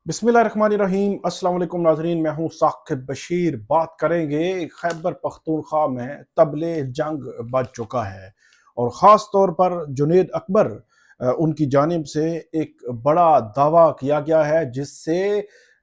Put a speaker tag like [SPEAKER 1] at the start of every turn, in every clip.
[SPEAKER 1] बिस्मिल्लाहिर्रहमानिर्रहीम। अस्सलाम वालेकुम नाज़रीन, मैं हूँ साकिब बशीर। बात करेंगे खैबर पख्तूनख्वा में तबले जंग बज चुका है और ख़ास तौर पर जुनैद अकबर उनकी जानिब से एक बड़ा दावा किया गया है जिससे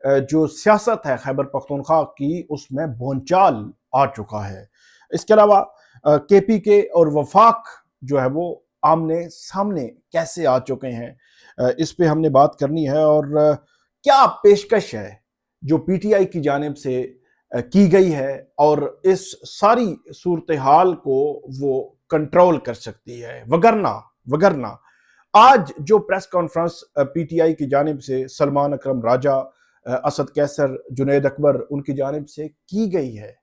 [SPEAKER 1] जो सियासत है खैबर पख्तूनख्वा की उसमें भूचाल आ चुका है। इसके अलावा केपीके और वफाक जो है वो आमने सामने कैसे आ चुके हैं, इस पे हमने बात करनी है। और क्या पेशकश है जो पीटीआई की जानिब से की गई है और इस सारी सूरत हाल को वो कंट्रोल कर सकती है। वगरना वगरना आज जो प्रेस कॉन्फ्रेंस पीटीआई की जानिब से सलमान अकरम राजा, असद कैसर, जुनैद अकबर उनकी जानिब से की गई है,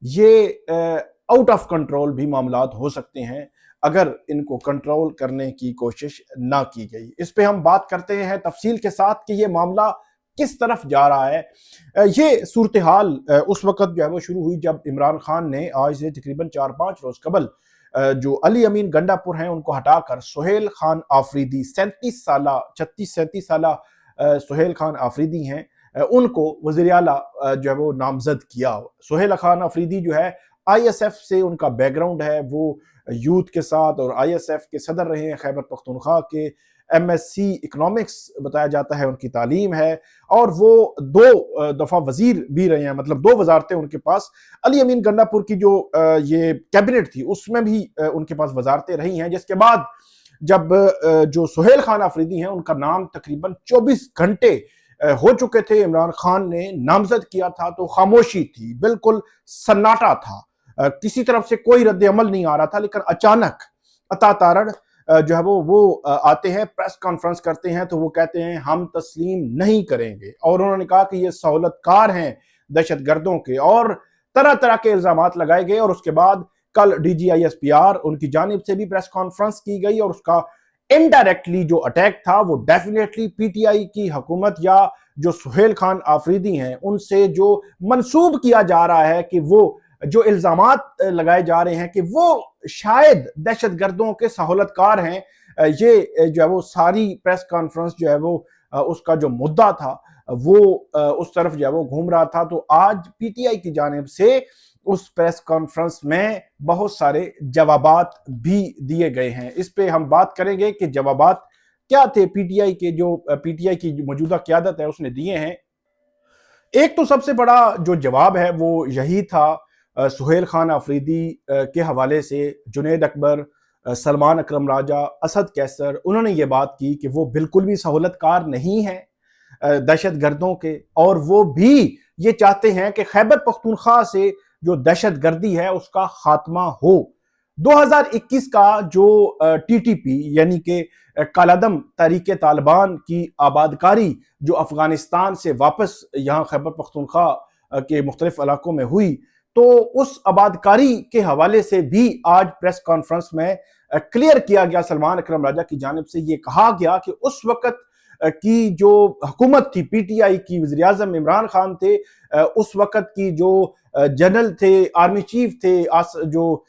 [SPEAKER 1] ये आउट ऑफ कंट्रोल भी मामलात हो सकते हैं अगर इनको कंट्रोल करने की कोशिश ना की गई। इस पे हम बात करते हैं तफसील के साथ कि ये मामला किस तरफ जा रहा है। ये सूरत हाल उस वक्त जो है वो शुरू हुई जब इमरान खान ने आज से तकरीबन 4-5 रोज कबल जो अली अमीन गंडापुर हैं उनको हटाकर सुहेल खान आफरीदी, 37 साल सुहेल खान आफरीदी हैं, उनको वज़ीर आला जो है वो नामजद किया। सुहेल खान अफरीदी जो है आईएसएफ से उनका बैकग्राउंड है, वो यूथ के साथ और आईएसएफ के सदर रहे हैं खैबर पख्तूनख्वा के। एमएससी इकोनॉमिक्स बताया जाता है उनकी तालीम है और वो 2 दफ़ा वजीर भी रहे हैं, मतलब 2 वजारतें उनके पास। अली अमीन गंडापुर की जो ये कैबिनेट थी उसमें भी उनके पास वजारतें रही हैं। जिसके बाद जब जो सुहेल खान आफरीदी हैं उनका नाम तकरीबन 24 घंटे हो चुके थे, इमरान खान ने नामजद किया था तो खामोशी थी, बिल्कुल सन्नाटा था, किसी तरफ से कोई रद्द अमल नहीं आ रहा था। लेकिन अचानक अता तारड़ जो है वो आते हैं, प्रेस कॉन्फ्रेंस करते हैं तो वो कहते हैं हम तस्लीम नहीं करेंगे। और उन्होंने कहा कि ये सहूलतकार हैं दहशत गर्दों के, और तरह तरह के इल्जाम लगाए गए। और उसके बाद कल डीजीआईएसपीआर उनकी जानिब से भी प्रेस कॉन्फ्रेंस की गई और उसका इनडायरेक्टली जो अटैक था वो डेफिनेटली पीटीआई की हुकूमत या जो सुहेल खान आफरीदी हैं उनसे जो मंसूब किया जा रहा है कि वो जो इल्जामात लगाए जा रहे हैं कि वो शायद दहशत गर्दों के सहूलतकार हैं, ये जो है वो सारी प्रेस कॉन्फ्रेंस जो है वो उसका जो मुद्दा था वो उस तरफ जो है वो घूम रहा था। तो आज पीटीआई की जानिब से उस प्रेस कॉन्फ्रेंस में बहुत सारे जवाबात भी दिए गए हैं। इस पे हम बात करेंगे कि जवाबात क्या थे पीटीआई के, जो पीटीआई की मौजूदा क़यादत है उसने दिए हैं। एक तो सबसे बड़ा जो जवाब है वो यही था सुहेल खान आफरीदी के हवाले से। जुनैद अकबर, सलमान अकरम राजा, असद कैसर, उन्होंने ये बात की कि वो बिल्कुल भी सहूलतकार नहीं है दहशत गर्दों के, और वो भी ये चाहते हैं कि खैबर पख्तूनख्वा से जो दहशत गर्दी है उसका खात्मा हो। 2021 का जो टीटीपी यानी कि कालादम तहरीक तालिबान की आबादकारी जो अफगानिस्तान से वापस यहाँ खैबर पख्तूनख्वा के मुख्तलिफ इलाकों में हुई, तो उस आबादकारी के हवाले से भी आज प्रेस कॉन्फ्रेंस में क्लियर किया गया। सलमान अकरम राजा की जानिब से ये कहा गया कि उस वक्त की जो हुकूमत थी पीटीआई की, वज़ीर आज़म इमरान खान थे, उस वक्त की जो जनरल थे, आर्मी चीफ थे, जो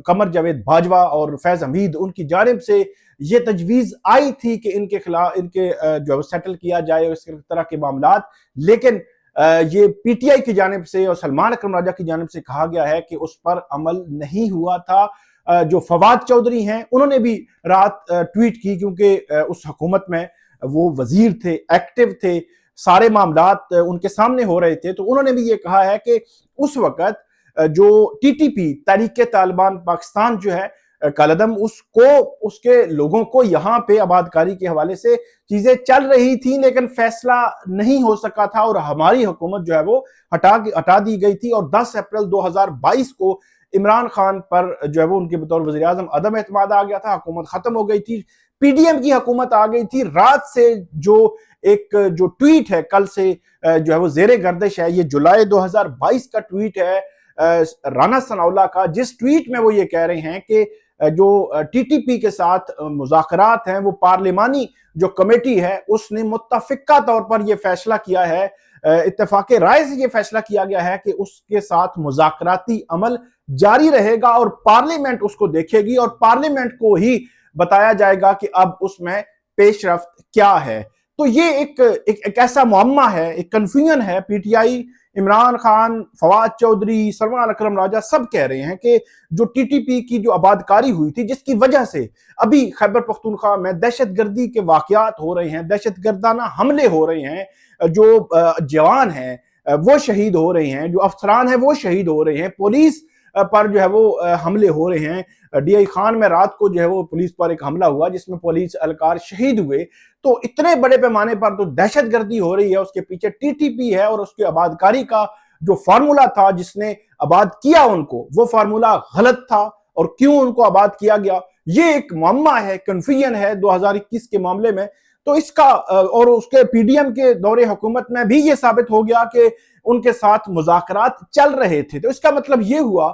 [SPEAKER 1] कमर जावेद बाजवा और फैज हमीद, उनकी जानिब से ये तजवीज़ आई थी कि इनके खिलाफ इनके जो सेटल किया जाए इस तरह के मामलात। लेकिन ये पीटीआई की जानिब से और सलमान अकरम राजा की जानिब से कहा गया है कि उस पर अमल नहीं हुआ था। जो फवाद चौधरी हैं उन्होंने भी रात ट्वीट की, क्योंकि उस हुकूमत में वो वजीर थे, एक्टिव थे, सारे मामलात उनके सामने हो रहे थे। तो उन्होंने भी ये कहा है कि उस वक्त जो टीटीपी तहरीक तालिबान पाकिस्तान जो है कालादम, उसको उसके लोगों को यहाँ पे आबादकारी के हवाले से चीजें चल रही थी लेकिन फैसला नहीं हो सका था और हमारी हुकूमत जो है वो हटा दी गई थी। और 10 अप्रैल 2022 को इमरान खान पर जो है वो उनके बतौर वज़ीर आज़म अदम एतमाद आ गया था, हुकूमत खत्म हो गई थी, पीडीएम की हुकूमत आ गई थी। रात से जो ट्वीट है कल से जो है वो जेरे गर्दिश है, ये जुलाई 2022 का ट्वीट है राना सनाउल्लाह का, जिस ट्वीट में वो ये कह रहे हैं कि जो टीटीपी के साथ मुज़ाकरात हैं वो पार्लिमानी जो कमेटी है उसने मुत्तफिका तौर पर यह फैसला किया है, इत्तेफाक राय से यह फैसला किया गया है कि उसके साथ मुज़ाकराती अमल जारी रहेगा और पार्लियामेंट उसको देखेगी और पार्लियामेंट को ही बताया जाएगा कि अब उसमें पेशरफ्त क्या है। तो ये एक ऐसा मुअम्मा है, एक कन्फ्यूजन है। पीटीआई, इमरान खान, फवाद चौधरी, सलमान अकरम राजा सब कह रहे हैं कि जो टीटीपी की जो आबादकारी हुई थी, जिसकी वजह से अभी खैबर पख्तूनख्वा में दहशतगर्दी के वाकयात हो रहे हैं, दहशतगर्दाना हमले हो रहे हैं, जो जवान हैं वो शहीद हो रहे हैं, जो अफसरान हैं वो शहीद हो रहे हैं, पुलिस पर जो है वो हमले हो रहे हैं। डीआई खान में रात को जो है वो पुलिस पर एक हमला हुआ जिसमें पुलिस एहलकार शहीद हुए। तो इतने बड़े पैमाने पर तो दहशतगर्दी हो रही है, उसके पीछे टीटीपी है और उसकी आबादकारी का जो फार्मूला था जिसने आबाद किया उनको, वो फार्मूला गलत था और क्यों उनको आबाद किया गया, ये एक मुअम्मा है, कंफ्यूजन है 2021 के मामले में। तो इसका और उसके पीडीएम के दौरे हुकूमत में भी ये साबित हो गया कि उनके साथ मुज़ाकरात चल रहे थे। तो इसका मतलब ये हुआ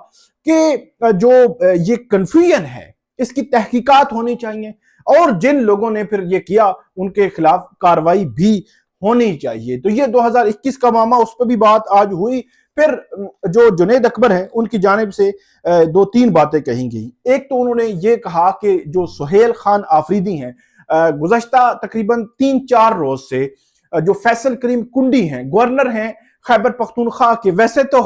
[SPEAKER 1] कि जो ये कंफ्यूजन है इसकी तहकीकात होनी चाहिए और जिन लोगों ने फिर ये किया उनके खिलाफ कार्रवाई भी होनी चाहिए। तो ये 2021 का मामला, उस पर भी बात आज हुई। फिर जो जुनैद अकबर हैं उनकी जानिब से दो तीन बातें कही गई। एक तो उन्होंने ये कहा कि जो सुहेल खान आफरीदी हैं, गुज़श्ता तकरीबन 3-4 रोज से जो फैसल करीम कुंडी हैं, गवर्नर हैं खैबर पख्तूनख्वा के, वैसे तो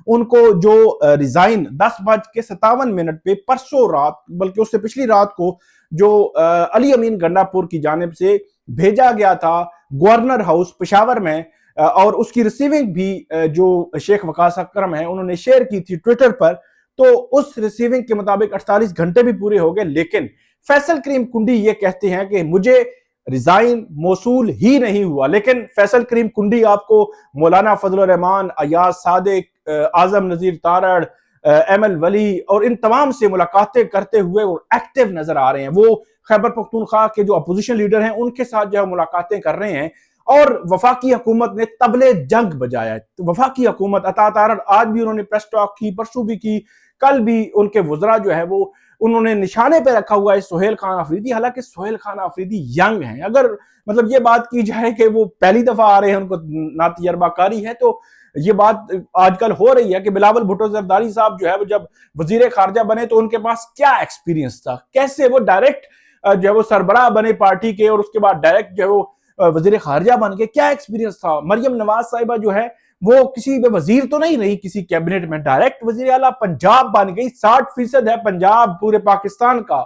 [SPEAKER 1] उनको जो रिजाइन 10:57 पे परसों रात, बल्कि उससे पिछली रात को जो अली अमीन गंडापुर की जानिब से भेजा गया था गवर्नर हाउस पेशावर में, और उसकी रिसीविंग भी जो शेख वकास अकरम है उन्होंने शेयर की थी ट्विटर पर। तो उस रिसीविंग के मुताबिक 48 घंटे भी पूरे हो गए, लेकिन फैसल करीम कुंडी ये कहते हैं कि मुझे रिजाइन मौसूल ही नहीं हुआ। लेकिन फैसल करीम कुंडी आपको मौलाना फजल रहमान, अयाज सादिक, आजम नजीर तारड़, एमएल वली और इन तमाम से मुलाकातें करते हुए वो एक्टिव नजर आ रहे हैं। वो खैबर पख्तूनख्वा के जो अपोजिशन लीडर हैं उनके साथ जो है मुलाकातें कर रहे हैं और वफाकी हुकूमत ने तबले जंग बजाया है। तो वफाकी हुकूमत, अता तारड़ आज भी उन्होंने प्रेस टॉक की, परसों भी की, कल भी उनके वज़रा जो है वो उन्होंने निशाने पे रखा हुआ है सुहेल खान आफरीदी। हालांकि सुहेल खान आफरीदी यंग हैं, अगर मतलब ये बात की जाए कि वो पहली दफा आ रहे हैं, उनको ना तजर्बाकारी है, तो ये बात आजकल हो रही है कि बिलावल भुट्टो जरदारी साहब जो है वो जब वजीर खारजा बने तो उनके पास क्या एक्सपीरियंस था, कैसे वो डायरेक्ट जो है वो सरबराह बने पार्टी के और उसके बाद डायरेक्ट जो है वो वजीर खारजा बन के, क्या एक्सपीरियंस था। मरियम नवाज साहिबा जो है वो किसी वजीर तो नहीं रही किसी कैबिनेट में, डायरेक्ट वजीर आला पंजाब बन गई। 60% है पंजाब पूरे पाकिस्तान का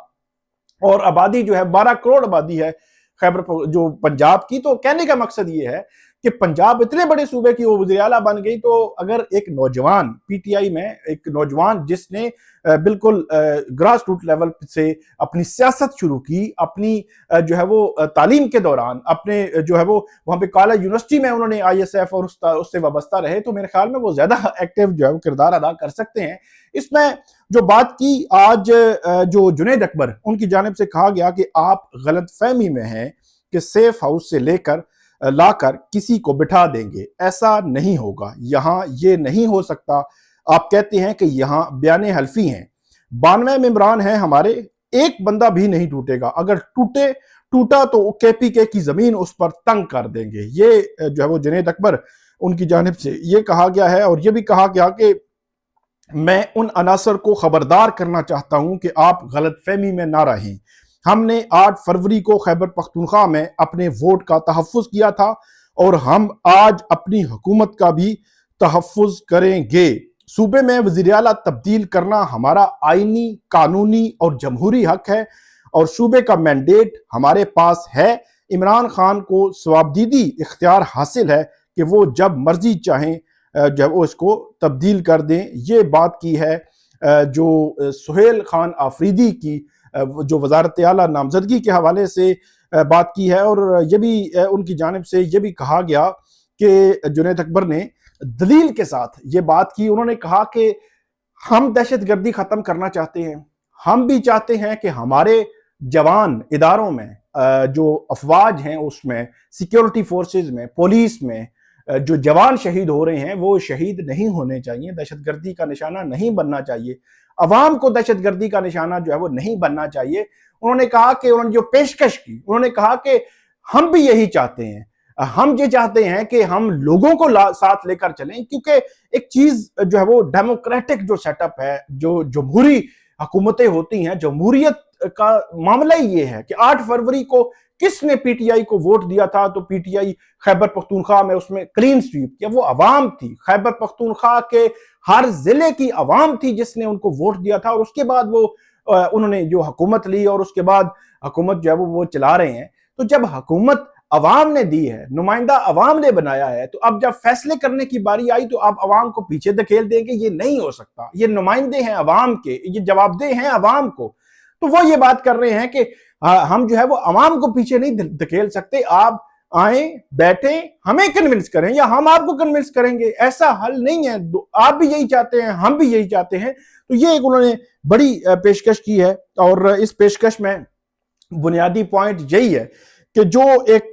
[SPEAKER 1] और आबादी जो है 12 करोड़ आबादी है खैबर जो पंजाब की। तो कहने का मकसद ये है कि पंजाब इतने बड़े सूबे की वो वज़ीर आला बन गई। तो अगर एक नौजवान पीटीआई में, एक नौजवान जिसने बिल्कुल ग्रास रूट लेवल से अपनी सियासत शुरू की, अपनी जो है वो तालीम के दौरान अपने जो है वो वहाँ पे कॉलेज यूनिवर्सिटी में उन्होंने आईएसएफ और उससे वाबस्ता रहे, तो मेरे ख्याल में वो ज्यादा एक्टिव जो है वो किरदार अदा कर सकते हैं। इसमें जो बात की आज जो जुनैद अकबर उनकी जानिब से कहा गया कि आप गलत फहमी में हैं कि सेफ हाउस से लेकर लाकर किसी को बिठा देंगे, ऐसा नहीं होगा, यहाँ ये नहीं हो सकता। आप कहते हैं कि यहाँ बयाने हल्फी हैं, 92 मेंबरान हैं हमारे, एक बंदा भी नहीं टूटेगा, अगर टूटा तो केपीके की जमीन उस पर तंग कर देंगे। ये जो है वो जुनैद अकबर उनकी जानिब से ये कहा गया है। और ये भी कहा गया कि मैं उन अनासर को खबरदार करना चाहता हूं कि आप गलत फहमी में ना रहें। हमने 8 फरवरी को खैबर पख्तूनख्वा में अपने वोट का तहफ़्फ़ुज़ किया था और हम आज अपनी हुकूमत का भी तहफ़्फ़ुज़ करेंगे। सूबे में वज़ीर आला तब्दील करना हमारा आईनी, कानूनी और जमहूरी हक है और सूबे का मैंडेट हमारे पास है। इमरान खान को सवाबदीदी इख्तियार हासिल है कि वो जब मर्जी चाहें जब वो इसको तब्दील कर दें। ये बात की है जो सुहेल खान आफरीदी की जो वज़ारत आला नामजदगी के हवाले से बात की है। और ये भी उनकी जानिब से ये भी कहा गया कि जुनैद अकबर ने दलील के साथ ये बात की। उन्होंने कहा कि हम दहशतगर्दी ख़त्म करना चाहते हैं, हम भी चाहते हैं कि हमारे जवान इदारों में जो अफवाज हैं उसमें, सिक्योरिटी फोर्सेस में, पुलिस में जो जवान शहीद हो रहे हैं वो शहीद नहीं होने चाहिए, दहशतगर्दी का निशाना नहीं बनना चाहिए, अवाम को दहशतगर्दी का निशाना जो है वो नहीं बनना चाहिए। उन्होंने कहा कि उन्होंने जो पेशकश की, उन्होंने कहा कि हम भी यही चाहते हैं, हम ये चाहते हैं कि हम लोगों को साथ लेकर चलें, क्योंकि एक चीज जो है वो डेमोक्रेटिक जो सेटअप है, जो जमहूरी हुकूमतें होती हैं, जमहूरियत का मामला ही ये है कि 8 फरवरी को किसने पीटीआई को वोट दिया था, तो पीटीआई खैबर पख्तूनख्वा में उसमें क्लीन स्वीप किया, वो अवाम थी, खैबर पख्तूनख्वा के हर जिले की अवाम थी जिसने उनको वोट दिया था। और उसके बाद वो उन्होंने जो हुकूमत ली और उसके बाद हुकूमत जो है वो चला रहे हैं। तो जब हुकूमत अवाम ने दी है, नुमाइंदा अवाम ने बनाया है, तो अब जब फैसले करने की बारी आई तो आप अवाम को पीछे धकेल देंगे, ये नहीं हो सकता। ये नुमाइंदे हैं अवाम के, ये जवाबदेह हैं अवाम को। तो वो ये बात कर रहे हैं कि हम जो है वो अवाम को पीछे नहीं धकेल सकते, आप आए बैठे हमें कन्विंस करें या हम आपको कन्विंस करेंगे, ऐसा हल नहीं है। आप भी यही चाहते हैं, हम भी यही चाहते हैं। तो ये एक उन्होंने बड़ी पेशकश की है और इस पेशकश में बुनियादी पॉइंट यही है कि जो एक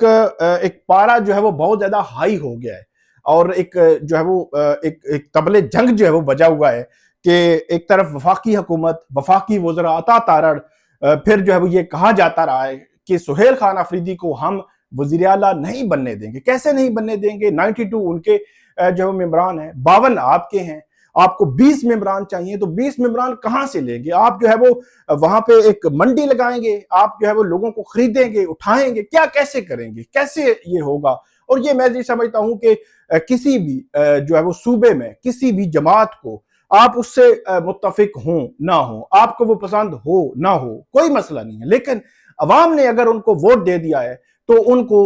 [SPEAKER 1] पारा जो है वो बहुत ज्यादा हाई हो गया है और एक जो है वो एक तबले जंग जो है वो बजा हुआ है कि एक तरफ वफाकी हुकूमत, वफाकी वज़रा अता तारड़, फिर जो है वो ये कहा जाता रहा है कि सुहेल खान अफरीदी को हम वज़ीर आला नहीं बनने देंगे। कैसे नहीं बनने देंगे? 92 उनके जो मेंबरान हैं, 52 आपके हैं, आपको 20 मेंबरान चाहिए, तो 20 मेंबरान कहां से लेंगे? आप जो है वो वहां पे एक मंडी लगाएंगे, आप जो है वो लोगों को खरीदेंगे, उठाएंगे, क्या कैसे करेंगे? कैसे ये होगा? और ये मैं समझता हूं कि किसी भी जो है वो सूबे में किसी भी जमात को आप उससे मुत्तफिक हो ना हो, आपको वो पसंद हो ना हो, कोई मसला नहीं है, लेकिन अवाम ने अगर उनको वोट दे दिया है तो उनको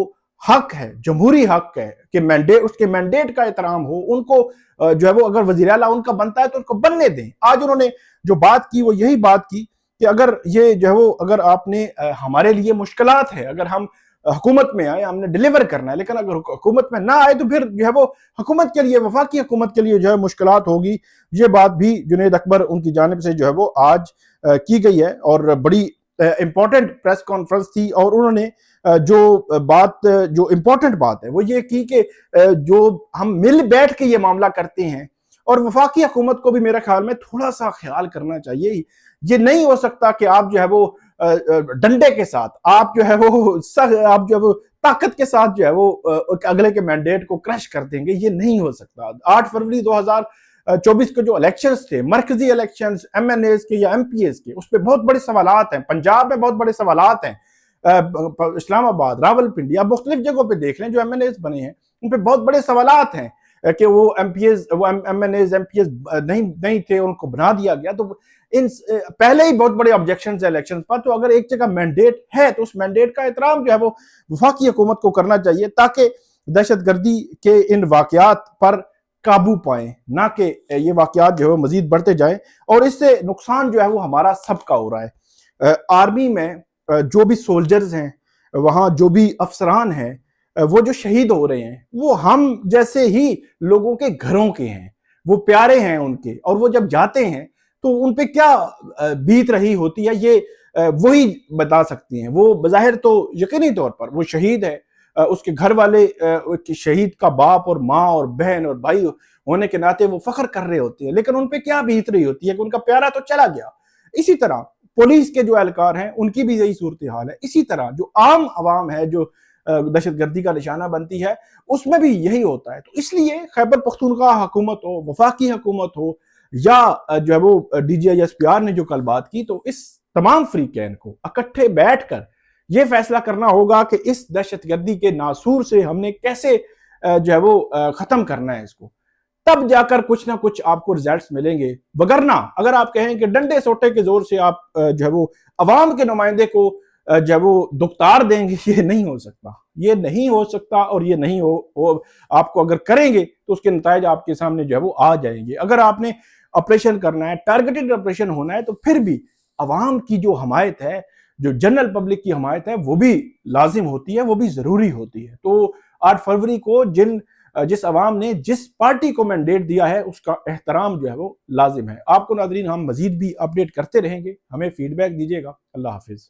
[SPEAKER 1] हक है, जमहूरी हक है कि मैंडेट, उसके मैंडेट का एहतराम हो। उनको जो है वो अगर वज़ीर आला उनका बनता है तो उनको बनने दें। आज उन्होंने जो बात की वो यही बात की कि अगर ये जो है वो अगर आपने हमारे लिए मुश्किलात है, अगर हम हुकूमत में आए, हमने डिलीवर करना है, लेकिन अगर हुकूमत में ना आए तो फिर जो है वो हुकूमत के लिए, वफाकी हुकूमत के लिए जो है मुश्किलात होगी। ये बात भी जुनैद अकबर उनकी जानिब से जो है वो आज की गई है और बड़ी इंपॉर्टेंट प्रेस कॉन्फ्रेंस थी। और उन्होंने जो इंपॉर्टेंट बात है वो ये की कि जो हम मिल बैठ के ये मामला करते हैं और वफाकी हुकूमत को भी मेरे ख्याल में थोड़ा सा ख्याल करना चाहिए। ये नहीं हो सकता कि आप जो है वो डंडे के साथ, आप जो है वो ताकत के साथ जो है वो अगले के मैंडेट को क्रश कर देंगे, ये नहीं हो सकता। 8 फरवरी 2024 के जो इलेक्शंस थे, मरकजी इलेक्शंस, एमएनएस के या एमपीएस के, उस पर बहुत बड़े सवालात हैं। पंजाब में बहुत बड़े सवालात हैं, इस्लामाबाद, रावलपिंडी, आप मुख्तलिफ जगहों पे देख लें जो एमएनएस बने हैं, उन पे बहुत बड़े सवालात हैं कि वो एमपीएस, वो एमएनएस एमपीएस नहीं थे, उनको बना दिया गया। तो इन पहले ही बहुत बड़े ऑब्जेक्शन है इलेक्शन पर। तो अगर एक जगह मैंडेट है तो उस मैंडेट का एहतराम जो है वो वफाकी हुकूमत को करना चाहिए ताकि दहशतगर्दी के इन वाकयात पर काबू पाए, ना कि ये वाकयात जो है वो मजीद बढ़ते जाएं। और इससे नुकसान जो है वो हमारा सबका हो रहा है। आर्मी में जो भी सोल्जर्स हैं, वहाँ जो भी अफसरान हैं, वो जो शहीद हो रहे हैं, वो हम जैसे ही लोगों के घरों के हैं, वो प्यारे हैं उनके, और वो जब जाते हैं तो उन पे क्या बीत रही होती है ये वही बता सकती हैं। वो बज़ाहिर तो यकीनी तौर पर वो शहीद है, उसके घर वाले शहीद का बाप और माँ और बहन और भाई होने के नाते वो फख्र कर रहे होते हैं, लेकिन उन पे क्या बीत रही होती है कि उनका प्यारा तो चला गया। इसी तरह पुलिस के जो एहलकार हैं उनकी भी यही सूरत हाल है। इसी तरह जो आम आवाम है जो दहशतगर्दी का निशाना बनती है, उसमें भी यही होता है। तो इसलिए खैबर पख्तूनख्वा हुकूमत हो, वफाकी हुकूमत हो, या जो है वो DGI-SPR ने जो कल बात की, तो इस तमाम फ्रीकैन को इकट्ठे बैठकर यह फैसला करना होगा कि इस दहशतगर्दी के नासूर से हमने कैसे जो है वो खत्म करना है इसको, तब जाकर कुछ ना कुछ आपको रिजल्ट्स मिलेंगे। वगरना अगर आप कहें कि डंडे सोटे के जोर से आप जो है वो अवाम के नुमाइंदे को जो है वो दुख्तार देंगे, ये नहीं हो सकता, ये नहीं हो सकता। और ये नहीं हो आपको अगर करेंगे तो उसके नतीजे आपके सामने जो है वो आ जाएंगे। अगर आपने ऑपरेशन करना है, टारगेटेड ऑपरेशन होना है, तो फिर भी अवाम की जो हमायत है, जो जनरल पब्लिक की हमायत है, वो भी लाजिम होती है, वो भी जरूरी होती है। तो 8 फरवरी को जिस अवाम ने जिस पार्टी को मैंडेट दिया है उसका एहतराम जो है वो लाजिम है। आपको नाज़रीन हम मजीद भी अपडेट करते रहेंगे, हमें फीडबैक दीजिएगा। अल्लाह हाफिज।